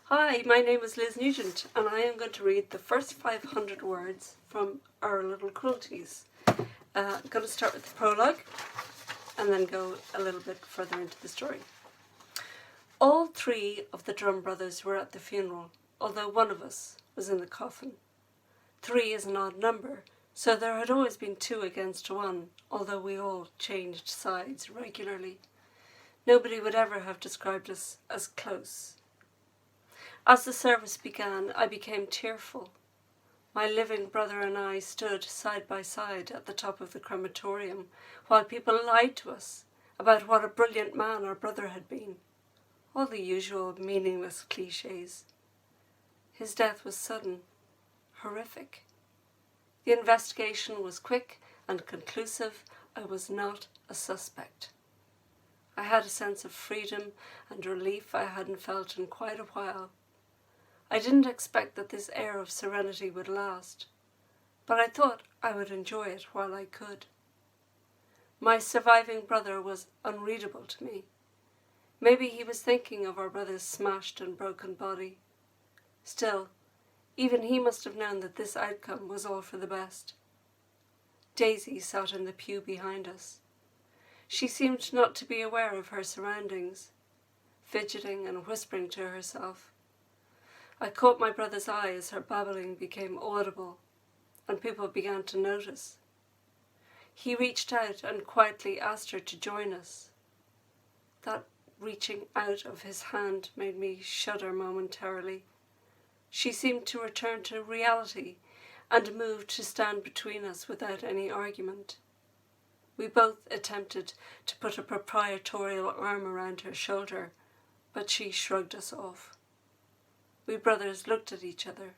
Hi, my name is Liz Nugent and I am going to read the first 500 words from Our Little Cruelties. I'm going to start with the prologue and then go a little bit further into the story. All three of the Drum brothers were at the funeral, although one of us was in the coffin. 3 is an odd number, so there had always been 2 against 1, although we all changed sides regularly. Nobody would ever have described us as close. As the service began, I became tearful. My living brother and I stood side by side at the top of the crematorium while people lied to us about what a brilliant man our brother had been. All the usual meaningless cliches. His death was sudden, horrific. The investigation was quick and conclusive. I was not a suspect. I had a sense of freedom and relief I hadn't felt in quite a while. I didn't expect that this air of serenity would last, but I thought I would enjoy it while I could. My surviving brother was unreadable to me. Maybe he was thinking of our brother's smashed and broken body. Still, even he must have known that this outcome was all for the best. Daisy sat in the pew behind us. She seemed not to be aware of her surroundings, fidgeting and whispering to herself. I caught my brother's eye as her babbling became audible, and people began to notice. He reached out and quietly asked her to join us. That reaching out of his hand made me shudder momentarily. She seemed to return to reality and moved to stand between us without any argument. We both attempted to put a proprietorial arm around her shoulder, but she shrugged us off. We brothers looked at each other.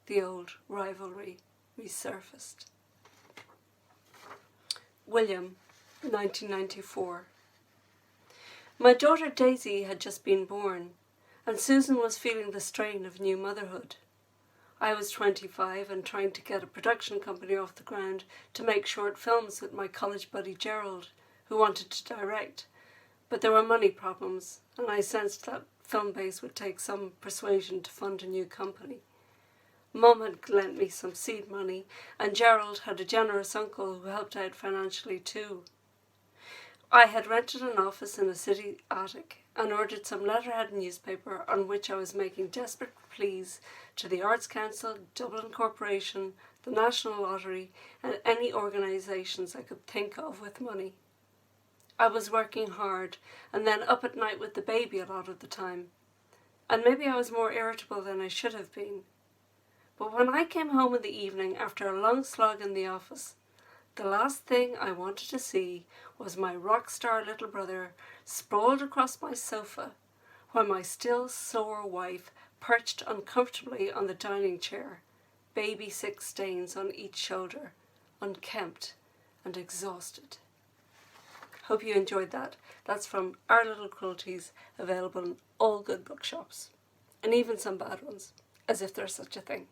The old rivalry resurfaced. William, 1994. My daughter Daisy had just been born, and Susan was feeling the strain of new motherhood. I was 25 and trying to get a production company off the ground to make short films with my college buddy Gerald, who wanted to direct, but there were money problems, and I sensed that Filmbase would take some persuasion to fund a new company. Mum had lent me some seed money, and Gerald had a generous uncle who helped out financially too. I had rented an office in a city attic and ordered some letterhead newspaper on which I was making desperate pleas to the Arts Council, Dublin Corporation, the National Lottery, and any organisations I could think of with money. I was working hard and then up at night with the baby a lot of the time, and maybe I was more irritable than I should have been. But when I came home in the evening after a long slog in the office, the last thing I wanted to see was my rock star little brother sprawled across my sofa, while my still sore wife perched uncomfortably on the dining chair, baby sick stains on each shoulder, unkempt and exhausted. Hope you enjoyed that. That's from Our Little Cruelties, available in all good bookshops, and even some bad ones, as if there's such a thing.